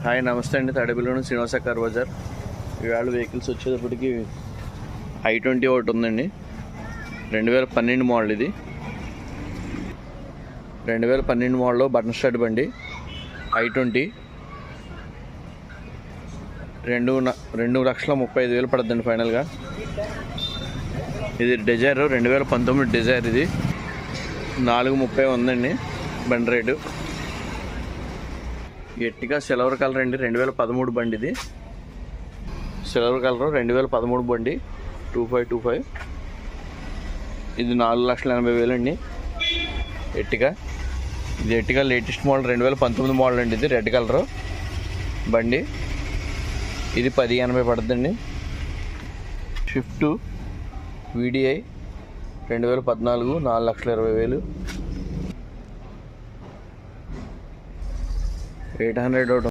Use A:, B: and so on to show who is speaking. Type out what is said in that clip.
A: Hi నమస్తే అండి. తాడేపల్లిలోని శ్రీనివాస కార్ బజార్. ఈవేళ వెహికల్స్ వచ్చేటప్పటికి i20 ఒకటి ఉందండి. 2012 మోడల్. ఇది 2012 మోడల్ బటన్ స్టార్ట్ బండి i20. 2,35,000 పడుతుందండి ఫైనల్గా. ఇది డిజైర్ 2019 డిజైర్. ఇది 4,30 ఉందండి బండి రేటు. ఎట్టిగా సిల్వర్ కలర్ అండి. 2013 బండి. ఇది సిల్వర్ కలర్ 2013 బండి 2525. ఇది 4,80,000 అండి ఎట్టిగా. ఇది ఎట్టిగా లేటెస్ట్ మోడల్ 2019 మోడల్ అండి. ఇది రెడ్ కలర్ బండి. ఇది 10,80 పడుతుందండి. Swift VDI 2014 4,20,000. 800 ఒకటి